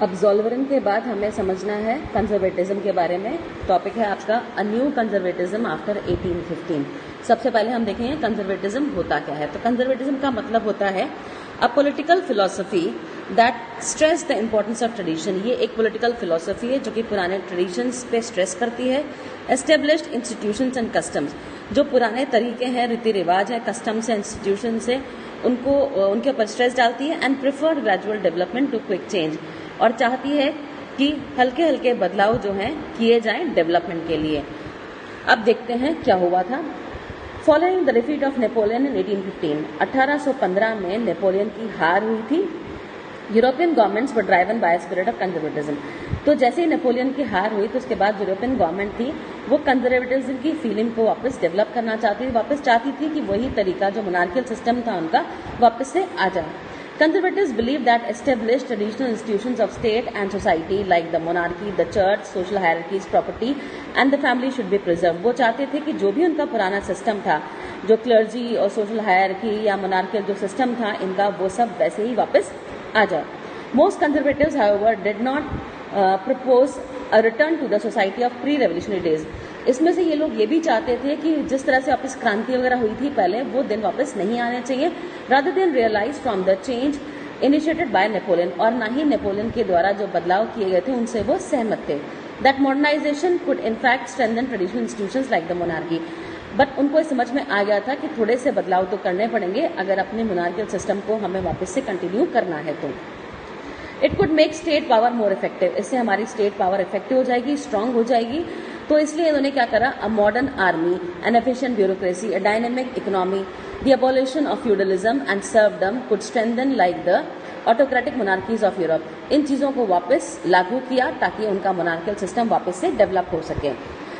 अब ज़ोल्वरन के बाद हमें समझना है कंजर्वेटिज्म के बारे में। टॉपिक है आपका अ न्यू कंजर्वेटिज्म आफ्टर 1815। सबसे पहले हम देखेंगे कंजर्वेटिज्म होता क्या है। तो कंजर्वेटिज्म का मतलब होता है a political philosophy that stress the importance of tradition. ये एक पॉलिटिकल फिलॉसफी है जो कि पुराने ट्रेडिशंस पे स्ट्रेस करती है। एस्टेब्लिश्ड इंस्टीट्यूशंस एंड कस्टम्स, जो पुराने तरीके हैं, रीति रिवाज है, कस्टम्स है, इंस्टीट्यूशन से उनको उनके ऊपर स्ट्रेस डालती है। And preferred gradual development to quick change, और चाहती है कि हल्के हल्के बदलाव जो हैं किए जाएं डेवलपमेंट के लिए। अब देखते हैं क्या हुआ था। Following the defeat of Napoleon in 1815, 1815 में नेपोलियन की हार हुई थी। European governments were driven by spirit of conservatism. तो जैसे ही नेपोलियन की हार हुई तो उसके बाद यूरोपियन गवर्नमेंट थी वो कंजर्वेटिज्म की फीलिंग को वापस डेवलप करना चाहती थी, वापस चाहती थी कि वही तरीका जो मोनार्कियल सिस्टम था उनका वापस से आ जाए। Conservatives believe that established traditional institutions of state and society like the monarchy, the church, social hierarchies, property and the family should be preserved. वो चाहते थे कि जो भी उनका पुराना सिस्टम था, जो क्लर्जी और सोशल हायरार्की या मोनार्कियल जो सिस्टम था इनका, वो सब वैसे ही वापस आ जाए। Most conservatives, however, did not propose a return to the society of pre-revolutionary days. इसमें से ये लोग ये भी चाहते थे कि जिस तरह से वापस क्रांति वगैरह हुई थी पहले, वो दिन वापस नहीं आने चाहिए। Rather than realize from the change initiated by Napoleon, और ना ही नेपोलियन के द्वारा जो बदलाव किए गए थे उनसे वो सहमत थे। That modernization could in fact strengthen traditional institutions like the monarchy. But उनको समझ में आ गया था कि थोड़े से बदलाव तो करने पड़ेंगे अगर अपने मोनार्कियल सिस्टम को हमें वापस से कंटिन्यू करना है तो। It could make state power more effective, इससे हमारी स्टेट पावर इफेक्टिव हो जाएगी, स्ट्रांग हो जाएगी। तो इसलिए इन्होंने क्या करा, a modern army, an efficient bureaucracy, a dynamic economy, the abolition of feudalism and serfdom could strengthen like the autocratic monarchies of Europe. इन चीज़ों को वापस लागू किया ताकि उनका मोनार्कियल सिस्टम वापस से डेवलप हो सके।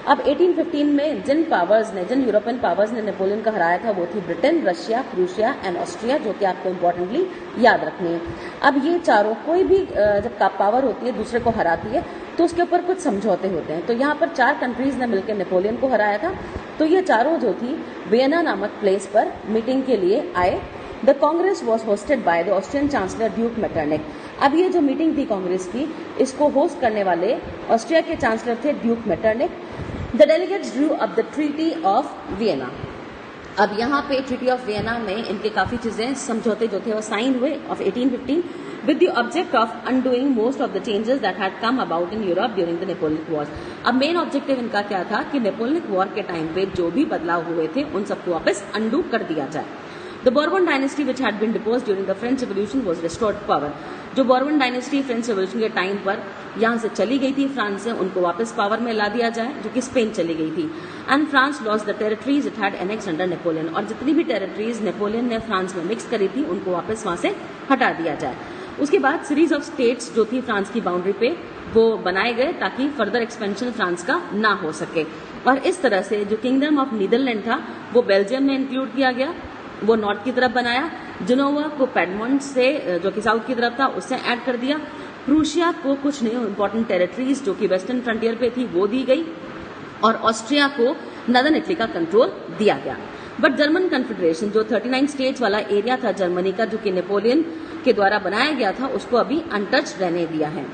अब 1815 में जिन यूरोपियन पावर्स ने नेपोलियन को हराया था वो थी Britain, Russia, Prussia and Austria, जो कि आपको इंपॉर्टेंटली याद रखनी है। अब ये चारों, कोई भी जब पावर होती है दूसरे को हराती है तो उसके ऊपर कुछ समझौते होते हैं। तो यहाँ पर 4 कंट्रीज ने मिलकर नेपोलियन को हराया था। तो ये चारों जो थी वियना नामक प्लेस पर मीटिंग के लिए आए। The Congress was hosted by the Austrian chancellor Duke Metternich. अब ये जो मीटिंग थी कांग्रेस की, इसको होस्ट करने वाले ऑस्ट्रिया के चांसलर थे Duke Metternich. The delegates Drew up the treaty of Vienna. अब यहाँ पे ट्रीटी ऑफ वियना में इनके काफ़ी चीज़ें, समझौते जो थे वो साइन हुए of 1815 with the object of undoing most of the changes that had come about in Europe during the Napoleonic Wars. अब मेन ऑब्जेक्टिव इनका क्या था कि नेपोलियनिक वॉर के टाइम पे जो भी बदलाव हुए थे उन सबको वापस अंडू कर दिया जाए। The Bourbon dynasty which had been deposed during the French Revolution was restored to power. जो बॉर्बन डायनेस्टी फ्रेंच रेवोल्यूशन के टाइम पर यहाँ से चली गई थी फ्रांस से, उनको वापस पावर में ला दिया जाए, जो कि स्पेन चली गई थी। And France lost the territories it had annexed under Napoleon, और जितनी भी टेरिटरीज नेपोलियन ने फ्रांस में मिक्स करी थी उनको वापस वहां से हटा दिया जाए। उसके बाद सीरीज ऑफ स्टेट्स जो थी फ्रांस की बाउंड्री पे वो बनाए गए ताकि फर्दर एक्सपेंशन फ्रांस का ना हो सके। और इस तरह से जो किंगडम ऑफ नीदरलैंड था वो बेल्जियम में इंक्लूड किया गया, वो नॉर्थ की तरफ बनाया। जिनोवा को पैडमोंट से, जो कि साउथ की तरफ था, उससे ऐड कर दिया। प्रूशिया को कुछ न्यू इंपॉर्टेंट टेरिटरीज जो कि वेस्टर्न फ्रंटियर पे थी वो दी गई, और ऑस्ट्रिया को नदर्न इटली का कंट्रोल दिया गया। बट जर्मन कन्फेडरेशन, जो 39 स्टेट्स वाला एरिया था जर्मनी का, जो कि नेपोलियन के द्वारा बनाया गया था, उसको अभी अनटच रहने दिया है।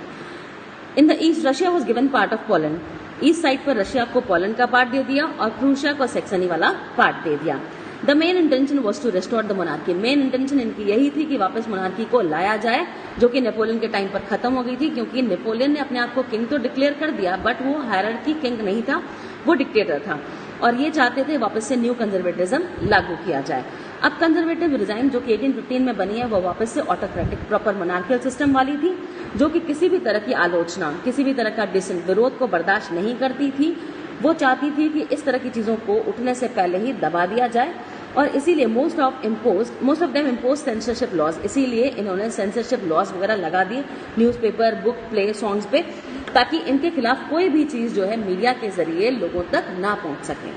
In the east Russia was given part of Poland. East side पर रशिया को पोलैंड का पार्ट दे दिया और प्रूशिया को सेक्सनी वाला पार्ट दे दिया। The main intention was to restore the monarchy. Main intention इनकी यही थी कि वापस मोनार्की को लाया जाए, जो कि नेपोलियन के टाइम पर खत्म हो गई थी, क्योंकि नेपोलियन ने अपने आप को किंग तो डिक्लेयर कर दिया बट वो हायरार्की किंग नहीं था, वो डिक्टेटर था। और ये चाहते थे वापस से न्यू कंजर्वेटिज्म लागू किया जाए। अब कंजर्वेटिव रिजाइम जो कि 1815 में बनी है वो वापस से ऑटोक्रेटिक प्रॉपर मोनार्कियल सिस्टम वाली थी, जो कि किसी भी तरह की आलोचना, किसी भी तरह का डिसेंट, विरोध को बर्दाश्त नहीं करती थी। वो चाहती थी कि इस तरह की चीजों को उठने से पहले ही दबा दिया जाए, और इसीलिए most of them impose censorship laws. इसीलिए इन्होंने सेंसरशिप लॉज वगैरह लगा दिए न्यूज़पेपर, बुक, प्ले, सॉन्ग्स पे, ताकि इनके खिलाफ कोई भी चीज जो है मीडिया के जरिए लोगों तक ना पहुंच सके।